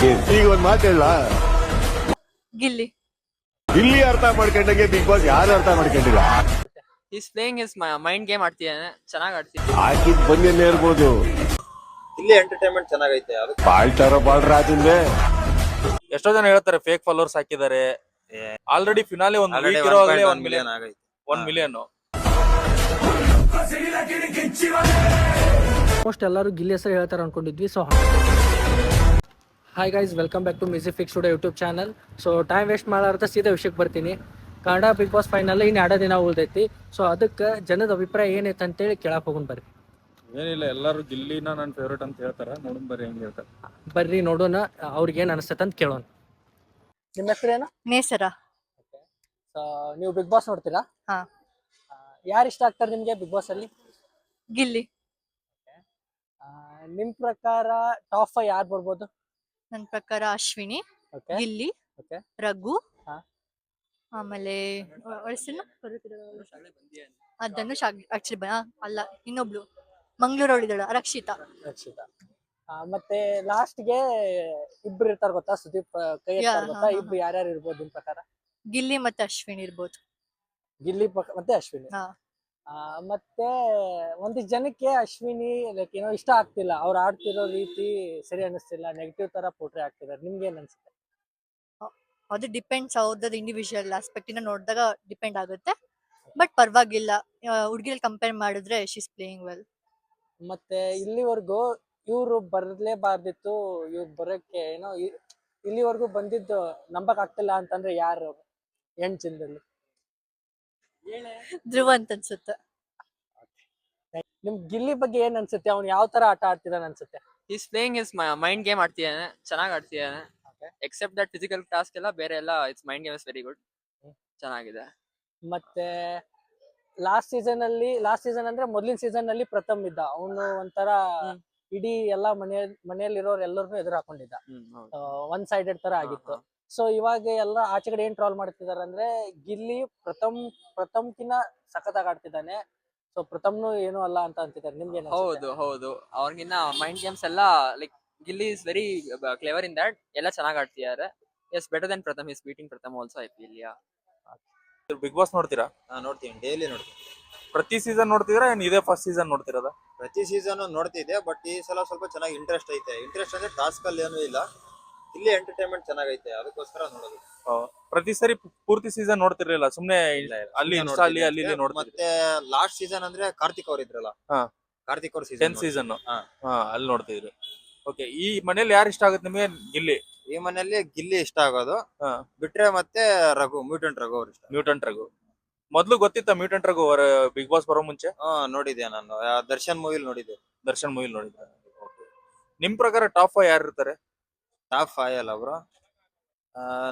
ಈಗ ಒಂದ್ ಮಾತು ಹೇಳ, ಗಿಲ್ಲಿ. ಇಲ್ಲಿ ಅರ್ಥ ಮಾಡ್ಕೊಂಡಂಗೆ ಬಿಗ್ ಬಾಸ್ ಯಾರು ಅರ್ಥ ಮಾಡ್ಕೊಂಡಿಲ್ಲ. He's playing his mind game ಆಡ್ತಿದ್ದಾನೆ, ಚೆನ್ನಾಗಿ ಆಡ್ತಿದ್ದಾನೆ. ಹಾಕಿದ್ ಬಂದೇನೆ ಇರ್ಬೋದು. ಇಲ್ಲಿ ಎಂಟರ್ಟೈನ್ಮೆಂಟ್ ಚೆನ್ನಾಗೈತೆ. ಅದಕ್ಕೆ ಬಾಳ್ತಾರ ಬಾಳ್ರ ಆದಿಂದೆ. ಎಷ್ಟೋ ಜನ ಹೇಳ್ತಾರೆ ಫೇಕ್ ಫಾಲೋವರ್ಸ್ ಹಾಕಿದ್ದಾರೆ. ಆಲ್ರೆಡಿ ಫಿನಾಲೆ ಒಂದು ಆಲ್ರೆಡಿ ವೀಕ್ ಇರೋವಾಗಲೇ 1 ಮಿಲಿಯನ್ ಆಗೈತೆ. 1 ಮಿಲಿಯನ್. ಆಲ್ಮೋಸ್ಟ್ ಎಲ್ಲರೂ ಗಿಲ್ಲಿ ಹೆಸರು ಹೇಳ್ತಾರೆ ಅನ್ಕೊಂಡಿದ್ವಿ. So hi guys, welcome back to music fix studio YouTube channel. So time waste ಮಾಡಾರ್ದ ಸೀದಾ ವಿಷಯಕ್ಕೆ ಬರ್ತೀನಿ. ಕನ್ನಡ ಬಿಗ್ ಬಾಸ್ ಫೈನಲ್ ಇನ್ನು 2 ದಿನ ಉಳ್ದೈತಿ. ಸೊ ಅದಕ್ಕೆ ಜನದ ಅಭಿಪ್ರಾಯ ಏನೈತೆ ಅಂತೇಳಿ ಕೇಳಕ್ಕೆ ಹೋಗೋಣ ಬರ್ರಿ. ಏನಿಲ್ಲ, ಎಲ್ಲರೂ ಗಿಲ್ಲಿನ ನನ್ನ ಫೇವ್ರೇಟ್ ಅಂತ ಹೇಳ್ತಾರೆ. ನೋಡೋಣ ಬರ್ರಿ ಹೆಂಗ್ ಹೇಳ್ತಾರೆ. ಬರ್ರಿ ನೋಡೋಣ ಅವ್ರಿಗೆ ಏನು ಅನಿಸ್ತೈತೆ ಅಂತ ಕೇಳೋಣ. ನಿಮ್ಮ ಹೆಸರೇನು? ನೇಸರ. ನೀವು ಬಿಗ್ ಬಾಸ್ ನೋಡ್ತೀರಾ? ಹಾ. ಯಾರು ಇಷ್ಟ ಆಗ್ತಾರೆ ನಿಮಗೆ ಬಿಗ್ ಬಾಸ್ ಅಲ್ಲಿ? ಗಿಲ್ಲಿ. ನಿಮ್ಮ ಪ್ರಕಾರ ಟಾಪ್ 5 ಯಾರು ಬರ್ಬೋದು? ನನ್ನ ಪ್ರಕಾರ ಅಶ್ವಿನಿ, ಓಕೆ ಗಿಲ್ಲಿ, Okay. ರಘು, ಹಾ. ಆಮೇಲೆ ಅದನ್ನು ಆಕ್ಚುಲಿ ಅಲ್ಲ, ಇನ್ನೊಬ್ಳು ಮಂಗ್ಳೂರವಳಿದಳ ರಕ್ಷಿತಾ. ರಕ್ಷಿತಾ. ಮತ್ತೆ ಲಾಸ್ಟ್ಗೆ ಇಬ್ರು ಇರ್ತಾರ ಗೊತ್ತಾ? ಸುದೀಪ್ ಕೈ ಎತ್ತಾರ ಹಾ, ಗೊತ್ತಾ? ಹಾ, ಇಬ್ರು ಯಾರ್ಯಾರು ಇರ್ಬೋದು ನಿಮ್ ಪ್ರಕಾರ? ಗಿಲ್ಲಿ ಮತ್ತೆ ಅಶ್ವಿನಿ ಇರ್ಬೋದು. ಗಿಲ್ಲಿ ಮತ್ತೆ ಅಶ್ವಿನಿ. ಹಾ. ಮತ್ತೆ ಒಂದಿಷ್ಟು ಜನಕ್ಕೆ ಅಶ್ವಿನಿ ಲೈಕ್ ಏನೋ ಇಷ್ಟ ಆಗ್ತಿಲ್ಲ, ಅವ್ರು ಆಡ್ತಿರೋ ರೀತಿ ಸರಿ ಅನಿಸ್ತಿಲ್ಲ, ನೆಗೆಟಿವ್ ತರ ಪೋಟ್ರೆ ಆಗ್ತಿದ್ದಾರೆ. ನಿಮ್ಗೆ ಏನ್ ಅನ್ಸುತ್ತೆ? ಅದು ಡಿಪೆಂಡ್ಸ್, ಅವ್ರದ್ದು ಇಂಡಿವಿಜುವಲ್ ಆಸ್ಪೆಕ್ಟ್ ಇಂದ ನೋಡಿದಾಗ ಡಿಪೆಂಡ್ ಆಗುತ್ತೆ. ಬಟ್ ಪರವಾಗಿಲ್ಲ, ಹುಡುಗಿರಲ್ಲಿ ಕಂಪೇರ್ ಮಾಡಿದ್ರೆ ಶಿ ಇಸ್ ಪ್ಲೇಯಿಂಗ್ ವೆಲ್. ಮತ್ತೆ ಇಲ್ಲಿವರೆಗೂ ಇವ್ರು ಬರ್ಲೇಬಾರ್ದಿತ್ತು, ಇವ್ರು ಬರೋಕ್ಕೆ ಏನೋ ಇಲ್ಲಿವರೆಗೂ ಬಂದಿದ್ದು ನಂಬಕ್ ಆಗ್ತಿಲ್ಲ ಅಂತಂದ್ರೆ ಯಾರು ಚಿಂದಲ್ಲಿ? ಧ್ರುವ ಅಂತ ಅನ್ಸುತ್ತೆ. ನಿಮ್ ಗಿಲ್ಲಿ ಬಗ್ಗೆ ಏನ್ ಅನ್ಸುತ್ತೆ? ಅವ್ನು ಯಾವ ತರ ಆಟ ಆಡ್ತಿದಾನ ಅನ್ಸುತ್ತೆ? He's playing his mind game ಆಡ್ತಿದ್ದಾನೆ, ಚೆನ್ನಾಗಿ ಆಡ್ತಿದ್ದಾನೆ. ಎಕ್ಸೆಪ್ಟ್ ದಟ್ ಫಿಸಿಕಲ್ ಟಾಸ್ಕ್ ಎಲ್ಲ ಬೇರೆ ಎಲ್ಲ it's mind game is very good, ಚೆನ್ನಾಗಿದೆ. ಮತ್ತೆ ಲಾಸ್ಟ್ ಸೀಸನ್ ಅಂದ್ರೆ ಮೊದಲಿನ ಸೀಸನ್ ಅಲ್ಲಿ ಪ್ರಥಮ್ ಇದ್ದ. ಅವನು ಒಂಥರ ಇಡೀ ಎಲ್ಲಾ ಮನೆಯಲ್ಲಿರೋರು ಎಲ್ಲರನ್ನು ಎದುರು ಹಾಕೊಂಡಿದ್ದ. ಒನ್ ಸೈಡೆಡ್ ತರ ಆಗಿತ್ತು. ಸೊ ಇವಾಗ ಎಲ್ಲ ಆಚೆ ಕಡೆ ಏನ್ ಟ್ರಾಲ್ ಮಾಡ್ತಿದಾರೆ ಅಂದ್ರೆ ಗಿಲ್ಲಿ ಪ್ರಥಮ್ಕಿನ್ನ ಸಖತ್ತಾಗಿ ಆಡ್ತಿದ್ದಾನೆ, ಸೊ ಪ್ರಥಮ್ನು ಏನು ಅಲ್ಲ ಅಂತ ಅಂತಿದ್ದಾರೆ. ನಿಮ್ಗೆ ಹೌದು ಹೌದು, ಅವ್ರಿಗಿನ್ನ ಮೈಂಡ್ ಗೇಮ್ಸ್ ಎಲ್ಲ like Gilli is very clever in that, ಎಲ್ಲ ಚೆನ್ನಾಗಿ ಆಡ್ತಿದ್ದಾರೆ. Is better than Pratham, is beating Pratham also I feel. Yeah. Bigg Boss ನೋಡ್ತೀರಾ? ನೋಡ್ತೀನಿ, ಡೈಲಿ ನೋಡ್ತೀನಿ. ಪ್ರತಿ ಸೀಸನ್ ನೋಡ್ತಿದ್ರಾ ಏನ್ ಇದೇ ಫಸ್ಟ್ ಸೀಸನ್ ನೋಡ್ತಿರೋದ? ಪ್ರತಿ ಸೀಸನ್ ನೋಡ್ತಿದ್ದೆ, ಬಟ್ ಈ ಸಲ ಸ್ವಲ್ಪ ಚೆನ್ನಾಗಿ ಇಂಟ್ರೆಸ್ಟ್ ಐತೆ. ಇಂಟ್ರೆಸ್ಟ್ ಅಂದ್ರೆ ಟಾಸ್ಕ್ ಅಲ್ಲಿ ಏನೂ ಇಲ್ಲ, ಇಲ್ಲಿ ಎಂಟರ್ಟೈನ್ಮೆಂಟ್ ಚೆನ್ನಾಗೈತೆ, ಅದಕ್ಕೋಸ್ಕರ ನೋಡೋದು. ಪ್ರತಿ ಸರಿ ಪೂರ್ತಿ ಸೀಸನ್ ನೋಡ್ತಿರ್ಲಿಲ್ಲ, ಸುಮ್ನೆ ಅಲ್ಲಿ ಇನ್ಸ್ಟಾ ಅಲ್ಲಿ ಅಲ್ಲಿ ಇಲ್ಲಿ ನೋಡ್ತಿದ್ರಿ? ಮತ್ತೆ ಲಾಸ್ಟ್ ಸೀಸನ್ ಅಂದ್ರೆ ಕಾರ್ತಿಕ್ ಅವ್ರು ಇದ್ರಲ್ಲ, ಹಾ. ಕಾರ್ತಿಕ್ ಅವ್ರ 10th ಸೀಸನ್ ಹಾ. ಅಲ್ಲಿ ನೋಡ್ತಿದ್ರಿ. ಓಕೆ, ಈ ಮನೇಲಿ ಯಾರು ಇಷ್ಟ ಆಗುತ್ತೆ ನಿಮಗೆ? ಗಿಲ್ಲಿ. ಈ ಮನೆಯಲ್ಲಿ ಗಿಲ್ಲಿ ಇಷ್ಟ ಆಗೋದು. ಹಾ. ಬಿಟ್ರೆ ಮತ್ತೆ ರಘು, ಮ್ಯೂಟೆಂಟ್ ರಘು ಅವ್ರು ಇಷ್ಟ. ಮ್ಯೂಟೆಂಟ್ ರಘು. ಮೊದ್ಲು ಗೊತ್ತಿತ್ತ ಮ್ಯೂಟೆಂಟ್ ರಘು ಬಿಗ್ ಬಾಸ್ ಬರೋ ಮುಂಚೆ? ನೋಡಿದ್ದೆ ನಾನು, ದರ್ಶನ್ ಮೂವಿಲ್ ನೋಡಿದ್ದೆ. ದರ್ಶನ್ ಮೂವಿಲ್ ನೋಡಿದ್ದೆ. ನಿಮ್ ಪ್ರಕಾರ ಟಾಪ್ 5 ಯಾರು ಇರ್ತಾರೆ? ಟಾಪ್ 5 ಅಲ್ಲ ಬ್ರೋ,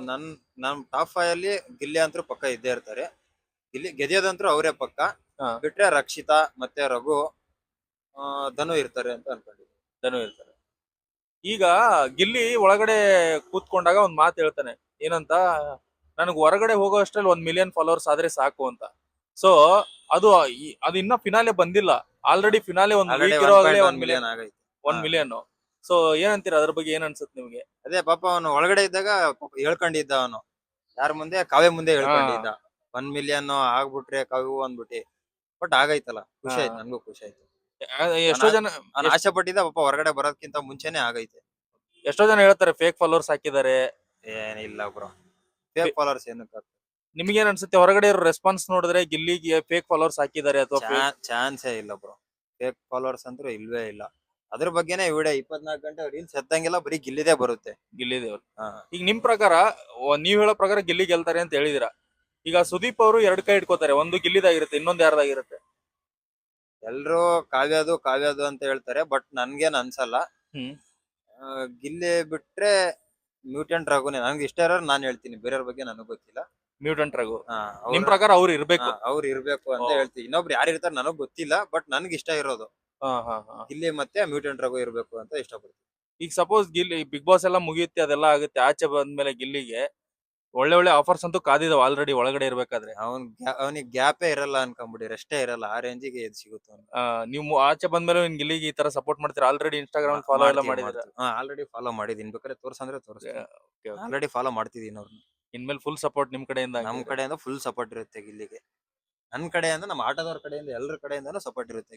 ನನ್ ಟಾಪ್ 5 ಅಲ್ಲಿ ಗಿಲ್ಲಿ ಅಂತೂ ಪಕ್ಕ ಇದ್ದೇ ಇರ್ತಾರೆ. ಗಿಲ್ಲಿ ಗೆದಿಯೋದಂತೂ ಅವರೇ ಪಕ್ಕ. ಹಾ. ಬಿಟ್ರೆ ರಕ್ಷಿತಾ ಮತ್ತೆ ರಘು, ಧನು ಇರ್ತಾರೆ ಅಂತ ಅನ್ಕೊಂಡಿದ್ದೆ. ಧನು ಇರ್ತಾರೆ. ಈಗ ಗಿಲ್ಲಿ ಒಳಗಡೆ ಕೂತ್ಕೊಂಡಾಗ ಒಂದ್ ಮಾತು ಹೇಳ್ತಾನೆ, ಏನಂತ, ನನಗ್ ಹೊರಗಡೆ ಹೋಗೋ ಅಷ್ಟ್ರಲ್ಲಿ 1 ಮಿಲಿಯನ್ ಫಾಲೋವರ್ಸ್ ಆದ್ರೆ ಸಾಕು ಅಂತ. ಸೊ ಅದು ಇನ್ನ ಫಿನಾಲೆ ಬಂದಿಲ್ಲ, ಆಲ್ರೆಡಿ ಫಿನಾಲೆ ಒಂದು ವೀಕ್ ಇರೋವಾಗಲೇ 1 ಮಿಲಿಯನ್ ಆಗೈತೆ. 1 ಮಿಲಿಯನ್. ಸೊ ಏನಂತೀರ ಅದ್ರ ಬಗ್ಗೆ? ಏನ್ ಅನ್ಸುತ್ತೆ ನಿಮ್ಗೆ? ಅದೇ ಪಾಪ ಅವನು ಒಳಗಡೆ ಇದ್ದಾಗ ಹೇಳ್ಕೊಂಡಿದ್ದ, ಅವನು ಯಾರ ಮುಂದೆ, ಕಾವ್ಯ ಮುಂದೆ ಹೇಳ್ಕೊಂಡಿದ್ದ 1 ಮಿಲಿಯನ್ ಆಗ್ಬಿಟ್ರೆ ಕಾವ್ಯ ಅಂದ್ಬಿಟ್ಟು. ಬಟ್ ಆಗೈತಲ್ಲ, ಖುಷಿ ಆಯ್ತು, ನನ್ಗೂ ಖುಷಿ ಆಯ್ತು. ಎಷ್ಟೋ ಜನ ನಾನು ಆಸೆ ಪಟ್ಟಿದ್ದ ಪಾಪ ಹೊರಗಡೆ ಬರೋದಕ್ಕಿಂತ ಮುಂಚೆನೆ ಆಗೈತೆ. ಎಷ್ಟೋ ಜನ ಹೇಳ್ತಾರೆ ಫೇಕ್ ಫಾಲೋವರ್ಸ್ ಹಾಕಿದ್ದಾರೆ. ಏನಿಲ್ಲ ಬ್ರೋ, ಫೇಕ್ ಫಾಲೋವರ್ಸ್ ಏನಕ್ಕೆ? ನಿಮ್ಗೇನ್ ಅನ್ಸುತ್ತೆ? ಹೊರಗಡೆ ಇರೋ ರೆಸ್ಪಾನ್ಸ್ ನೋಡಿದ್ರೆ ಗಿಲ್ಲಿಗೆ ಫೇಕ್ ಫಾಲೋವರ್ಸ್ ಹಾಕಿದ್ದಾರೆ ಅಥವಾ? ಚಾನ್ಸೇ ಇಲ್ಲ ಬ್ರೋ, ಫೇಕ್ ಫಾಲೋವರ್ಸ್ ಅಂತೂ ಇಲ್ವೇ ಇಲ್ಲ. ಅದ್ರ ಬಗ್ಗೆನೇ ವಿಡಿಯೋ 24 ಗಂಟೆ ರೀಲ್ಸ್ ಎದ್ದಂಗೆಲ್ಲ ಬರೀ ಗಿಲ್ಲಿದೇ ಬರುತ್ತೆ. ಗಿಲ್ಲಿದೇವ್ರು. ಈಗ ನಿಮ್ ಪ್ರಕಾರ, ನೀವ್ ಹೇಳೋ ಪ್ರಕಾರ ಗಿಲ್ಲಿ ಗೆಲ್ತಾರೆ ಅಂತ ಹೇಳಿದಿರ. ಈಗ ಸುದೀಪ್ ಅವರು 2 ಕೈ ಇಟ್ಕೋತಾರೆ, ಒಂದು ಗಿಲ್ಲಿದಾಗಿರುತ್ತೆ, ಇನ್ನೊಂದು ಯಾರ್ದಾಗಿರುತ್ತೆ? ಎಲ್ರು ಕಾವ್ಯದು ಅಂತ ಹೇಳ್ತಾರೆ, ಬಟ್ ನನ್ಗೇನ್ ಅನ್ಸಲ್ಲ. ಗಿಲ್ಲಿ ಬಿಟ್ರೆ ಮ್ಯೂಟೆಂಟ್ ರಘುನೇ ನನ್ಗೆ ಇಷ್ಟ ಇರೋರು. ನಾನ್ ಹೇಳ್ತೀನಿ, ಬೇರೆಯವ್ರ ಬಗ್ಗೆ ನನಗ್ ಗೊತ್ತಿಲ್ಲ. ಮ್ಯೂಟೆಂಟ್ ರಘು ನಿಮ್ ಪ್ರಕಾರ ಅವ್ರು ಇರ್ಬೇಕು? ಅವ್ರು ಇರ್ಬೇಕು ಅಂತ ಹೇಳ್ತೀನಿ. ಇನ್ನೊಬ್ರು ಯಾರು ಇರ್ತಾರೆ ನನಗ್ ಗೊತ್ತಿಲ್ಲ, ಬಟ್ ನನ್ಗೆ ಇಷ್ಟ ಇರೋದು ಗಿಲ್ಲಿ ಮತ್ತೆ ಮ್ಯೂಟೆಂಟ್ ರಘು ಇರ್ಬೇಕು ಅಂತ ಇಷ್ಟಪಡ್ತೀನಿ. ಈಗ ಸಪೋಸ್ ಗಿಲ್ಲಿ ಬಿಗ್ ಬಾಸ್ ಎಲ್ಲ ಮುಗಿಯುತ್ತೆ, ಅದೆಲ್ಲ ಆಗುತ್ತೆ, ಆಚೆ ಬಂದ್ಮೇಲೆ ಗಿಲ್ಲಿಗೆ ಒಳ್ಳೆ ಒಳ್ಳೆ ಆಫರ್ಸ್ ಅಂತೂ ಕಾದಿದಾವ ಆಲ್ರೆಡಿ ಒಳಗಡೆ ಇರ್ಬೇಕಾದ್ರೆ. ಅವನಿಗೆ ಗ್ಯಾಪೇ ಇರಲ್ಲ ಅನ್ಕೊಂಬಿಡಿ, ರೆಸ್ಟೇ ಇರಲ್ಲ, ಆ ರೇಂಜಿಗೆ ಇದು ಸಿಗುತ್ತೆ ಅವ್ನಿಗೆ. ನೀವು ಆಚೆ ಬಂದ್ಮೇಲೆ ನಿನ್ ಗಿಲ್ಲಿಗೆ ಈ ತರ ಸಪೋರ್ಟ್ ಮಾಡ್ತೀರಾ? ಆಲ್ರೆಡಿ ಇನ್ಸ್ಟಾಗ್ರಾಮ್ ಫಾಲೋ ಎಲ್ಲ ಮಾಡಿದ್ರೆ ಆಲ್ರೆಡಿ ಫಾಲೋ ಮಾಡಿದೀನಿ, ಬೇಕಾದ್ರೆ ತೋರ್ಸಂದ್ರೆ ತೋರಿಸ್ತೀನಿ. ಆಲ್ರೆಡಿ ಫಾಲೋ ಮಾಡ್ತಿದೀನಿ ಅವ್ರನ್ನ. ಇನ್ಮೇಲೆ ಫುಲ್ ಸಪೋರ್ಟ್ ನಿಮ್ ಕಡೆಯಿಂದ ನಮ್ ಕಡೆಯಿಂದ ಫುಲ್ ಸಪೋರ್ಟ್ ಇರುತ್ತೆ ಗಿಲ್ಲಿಗೆ. ನನ್ ಕಡೆಯಿಂದ, ನಮ್ಮ ಆಟೋದವ್ರ ಕಡೆಯಿಂದ, ಎಲ್ಲರ ಕಡೆಯಿಂದನೂ ಸಪೋರ್ಟ್ ಇರುತ್ತೆ.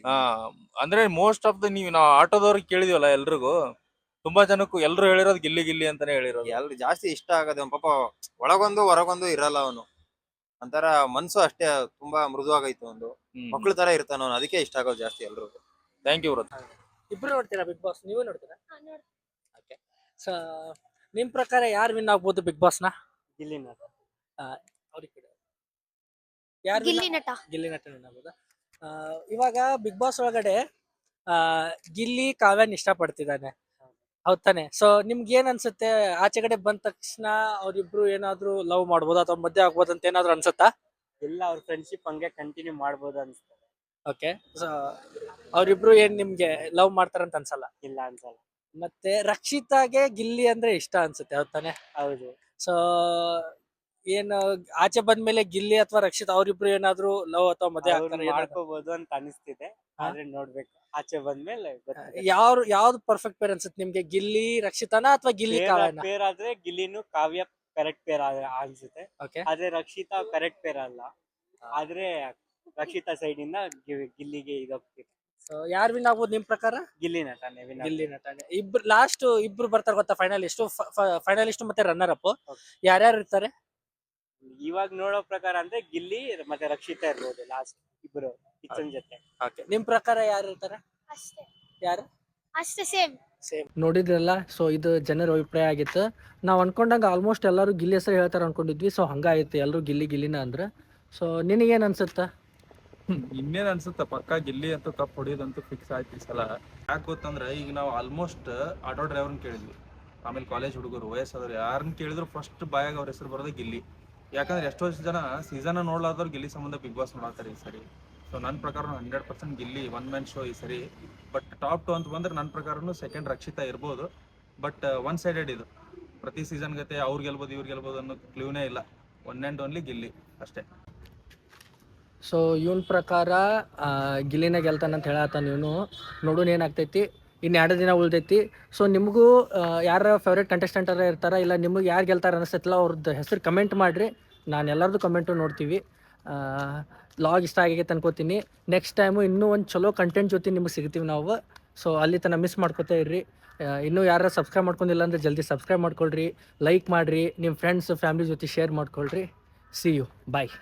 ಅಂದ್ರೆ ಮೋಸ್ಟ್ ಆಫ್ ದ ನೀವು ನಾವು ಆಟೋದವ್ರಿಗೆ ಕೇಳಿದಿವಲ್ಲ ಎಲ್ರಿಗೂ, ತುಂಬಾ ಜನಕ್ಕೂ ಎಲ್ರು ಹೇಳಿರೋದು ಗಿಲ್ಲಿ ಗಿಲ್ಲಿ ಅಂತಾನೆ ಹೇಳಿರೋದು. ಎಲ್ರು ಜಾಸ್ತಿ ಇಷ್ಟ ಆಗೋದು ಪಾಪ, ಒಳಗೊಂದು ಹೊರಗೊಂದು ಇರಲ್ಲ ಅವನು. ಒಂಥರ ಮನ್ಸು ಅಷ್ಟೇ ತುಂಬಾ ಮೃದುವಾಗೈತು, ಒಂದು ಮಕ್ಳು ತರ ಇರ್ತಾನ ಅವನು, ಅದಕ್ಕೆ ಇಷ್ಟ ಆಗೋದು ಜಾಸ್ತಿ ಎಲ್ರಿಗೂ. ಥ್ಯಾಂಕ್ ಯು ವ್ರತ. ಇಬ್ರು ನೋಡ್ತೀರಾ ಬಿಗ್ ಬಾಸ್? ನೀವೇ ನೋಡ್ತೀರಾ? ಓಕೆ. ಸೊ ನಿಮ್ ಪ್ರಕಾರ ಯಾರು ವಿನ್ ಆಗ್ಬೋದು ಬಿಗ್ ಬಾಸ್ ನ? ಗಿಲ್ಲಿ ನಟ. ಅವ್ರಿಗೆ ಕಡೆ ಯಾರು ಗಿಲ್ಲಿ ನಟ. ಗಿಲ್ಲಿ ನಟ ವಿನ್ ಆಗ್ಬೋದಾ? ಇವಾಗ ಬಿಗ್ ಬಾಸ್ ಒಳಗಡೆ ಗಿಲ್ಲಿ ಕಾವ್ಯನ್ ಇಷ್ಟ ಪಡ್ತಿದ್ದಾನೆ, ಹೌದ್ ತಾನೆ? ಸೊ ನಿಮ್ಗೆ ಏನ್ ಅನ್ಸುತ್ತೆ? ಆಚೆ ಕಡೆ ಬಂದ ತಕ್ಷಣ ಅವ್ರಿಬ್ರು ಏನಾದ್ರು ಲವ್ ಮಾಡ್ಬೋದು ಅಥವಾ ಮದ್ವೆ ಆಗ್ಬೋದು ಅಂತ ಏನಾದ್ರು ಅನ್ಸುತ್ತಾ? ಇಲ್ಲ, ಅವ್ರ ಫ್ರೆಂಡ್ಶಿಪ್ ಹಂಗೆ ಕಂಟಿನ್ಯೂ ಮಾಡ್ಬೋದು ಅನ್ಸ್ತದೆ. ಓಕೆ. ಸೊ ಅವ್ರಿಬ್ರು ಏನ್ ನಿಮ್ಗೆ ಲವ್ ಮಾಡ್ತಾರಂತ ಅನ್ಸಲ್ಲ? ಇಲ್ಲ ಅನ್ಸಲ್ಲ. ಮತ್ತೆ ರಕ್ಷಿತಾಗೆ ಗಿಲ್ಲಿ ಅಂದ್ರೆ ಇಷ್ಟ ಅನ್ಸುತ್ತೆ, ಹೌದ್ ತಾನೆ? ಹೌದು. ಸೊ ಏನು ಆಚೆ ಬಂದ್ಮೇಲೆ ಗಿಲ್ಲಿ ಅಥವಾ ರಕ್ಷಿತ್ ಅವ್ರಿಬ್ರು ಏನಾದ್ರು ಲವ್ ಅಥವಾ ಮದ್ವೆ ಅವ್ರು ಆಗ್ತಾರೆ? ಮಾಡ್ಕೋಬಹುದು ಅಂತ ಅನಿಸ್ತಿದೆ, ಆದ್ರೆ ನೋಡ್ಬೇಕು ಆಚೆ ಬಂದ್ಮೇಲೆ ಗೊತ್ತಾಗುತ್ತೆ. ಯಾವ್ದು ಪರ್ಫೆಕ್ಟ್ ಪೇರ್ ಅನ್ಸುತ್ತೆ ನಿಮ್ಗೆ? ಗಿಲ್ಲಿ ರಕ್ಷಿತಾನ ಅಥವಾ ಗಿಲ್ಲಿ ಕಾವ್ಯನ? ಪೇರ್ ಆದ್ರೆ ಗಿಲ್ಲಿನು ಕಾವ್ಯ ಕರೆಕ್ಟ್ ಪೇರ್ ಅನ್ಸುತ್ತೆ. ಓಕೆ. ಆದ್ರೆ ರಕ್ಷಿತಾ ಕರೆಕ್ಟ್ ಪೇರ್ ಅಲ್ಲ, ಆದ್ರೆ ರಕ್ಷಿತಾ ಸೈಡ್ ಇಂದ ಗಿಲ್ಲಿಗೆ ಇದೋಗ್ತಿದೆ. ಸೊ ಯಾರು ವಿನ್ ಆಗ್ಬೋದು ನಿಮ್ ಪ್ರಕಾರ? ಗಿಲ್ಲಿ ನಟನೆ win ಗಿಲ್ಲಿ ನಟನೆ. ಇಬ್ರು ಬರ್ತಾರೆ ಗೊತ್ತಾ ಫೈನಲಿಸ್ಟ್ ಮತ್ತೆ ರನ್ನರ್ ಅಪ್. Okay. ಯಾರ್ಯಾರು ಇರ್ತಾರೆ ಇವಾಗ ನೋಡೋ ಪ್ರಕಾರ ಅಂದ್ರೆ ಗಿಲ್ಲಿ ಮತ್ತೆ ರಕ್ಷಿತಾ ಇರ್ಬೋದು ಲಾಸ್ಟ್ ಇಬ್ರು ಕಿಚನ್ ಜೊತೆ. ಓಕೆ. ನಿಮ್ ಪ್ರಕಾರ ಯಾರು ಇರ್ತಾರೆ? ಅಷ್ಟೇ ಯಾರು? ಅಷ್ಟೇ, ಸೇಮ್. ನೋಡಿದ್ರಲ್ಲ, ಸೊ ಇದು ಜನರ ಅಭಿಪ್ರಾಯ ಆಗಿತ್ತು. ನಾವು ಅನ್ಕೊಂಡಂಗ ಆಲ್ಮೋಸ್ಟ್ ಎಲ್ಲರೂ ಗಿಲ್ಲಿ ಹೆಸರು ಹೇಳ್ತಾರೆ ಅನ್ಕೊಂಡಿದ್ವಿ. ಸೊ ಹಂಗಾಯ್ತು, ಎಲ್ಲರೂ ಗಿಲ್ಲಿನ ಅಂದ್ರೆ. ಸೊ ನಿನಗೇನ್ ಅನ್ಸುತ್ತಾ? ಇನ್ನೇನ್ ಅನ್ಸುತ್ತೆ, ಪಕ್ಕಾ ಗಿಲ್ಲಿ ಅಂತೂ ಕಪ್ ಹೊಡಿಯೋದಂತೂ ಫಿಕ್ಸ್ ಆಯ್ತು ಈ ಸಲ. ಯಾಕೆ ಗೊತ್ತಂದ್ರೆ ಈಗ ನಾವು ಆಲ್ಮೋಸ್ಟ್ ಆಟೋ ಡ್ರೈವರ್ನ ಕೇಳಿದ್ವಿ, ಆಮೇಲೆ ಕಾಲೇಜ್ ಹುಡುಗರು, ವಯಸ್ಸಾದವ್ರು ಯಾರನ್ನ ಕೇಳಿದ್ರು ಫಸ್ಟ್ ಬಾಯಾಗ ಅವ್ರ ಹೆಸರು ಬರೋದು ಗಿಲ್ಲಿ. ಯಾಕಂದ್ರೆ ಎಷ್ಟೋ ಜನ ಸೀಸನ್ ನೋಡ್ಲಾರ್ದವ್ರು ಗಿಲ್ಲಿ ಸಂಬಂಧ ಬಿಗ್ ಬಾಸ್ ನೋಡ್ತಾರೆ ಈ ಸರಿ. ಸೊ ನನ್ನ ಪ್ರಕಾರ 100% ಗಿಲ್ಲಿ ಒನ್ ಮ್ಯಾನ್ ಶೋ ಈ ಸರಿ. ಬಟ್ ಟಾಪ್ 2 ಅಂತ ಬಂದ್ರೆ ನನ್ನ ಪ್ರಕಾರನು ಸೆಕೆಂಡ್ ರಕ್ಷಿತಾ ಇರ್ಬೋದು. ಬಟ್ ಒನ್ ಸೈಡೆಡ್ ಇದು, ಪ್ರತಿ ಸೀಸನ್ ಗತೆ ಅವ್ರು ಗೆಲ್ಬೋದು ಇವ್ರು ಗೆಲ್ಬೋದು ಅನ್ನೋ ಕ್ಲೂನೇ ಇಲ್ಲ. ಒನ್ ಆ್ಯಂಡ್ ಓನ್ಲಿ ಗಿಲ್ಲಿ ಅಷ್ಟೇ. ಸೊ ಇವನ್ ಪ್ರಕಾರ ಗಿಲ್ಲಿನ ಗೆಲ್ತಾನಂತ ಹೇಳತ್ತಾನ ಇವನು. ನೋಡೋಣ ಏನಾಗ್ತೈತಿ. ಇನ್ನು 2 ದಿನ ಉಳ್ದೈತಿ. ಸೊ ನಿಮಗೂ ಯಾರ ಫೇವ್ರೇಟ್ ಕಂಟೆಸ್ಟೆಂಟ್ ಇರ್ತಾರ, ಇಲ್ಲ ನಿಮಗೆ ಯಾರು ಗೆಲ್ತಾರ ಅನಿಸ್ತೈತಿಲ್ಲ ಅವ್ರದ್ದು ಹೆಸರು ಕಮೆಂಟ್ ಮಾಡಿರಿ. ನಾನು ಎಲ್ಲರದ್ದು ಕಮೆಂಟು ನೋಡ್ತೀವಿ. ಲಾಗ್ ಇಷ್ಟ ಆಗೈತೆ ಅನ್ಕೋತೀನಿ. ನೆಕ್ಸ್ಟ್ ಟೈಮು ಇನ್ನೂ ಒಂದು ಚಲೋ ಕಂಟೆಂಟ್ ಜೊತೆ ನಿಮಗೆ ಸಿಗ್ತೀವಿ ನಾವು. ಸೊ ಅಲ್ಲಿ ತನಕ ಮಿಸ್ ಮಾಡ್ಕೋತಾ ಇರ್ರಿ. ಇನ್ನೂ ಯಾರು ಸಬ್ಸ್ಕ್ರೈಬ್ ಮಾಡ್ಕೊಂಡಿಲ್ಲ ಅಂದರೆ ಜಲ್ದಿ ಸಬ್ಸ್ಕ್ರೈಬ್ ಮಾಡ್ಕೊಳ್ರಿ, ಲೈಕ್ ಮಾಡಿರಿ, ನಿಮ್ಮ ಫ್ರೆಂಡ್ಸ್ ಫ್ಯಾಮಿಲಿ ಜೊತೆ ಶೇರ್ ಮಾಡ್ಕೊಳ್ರಿ. See you, bye.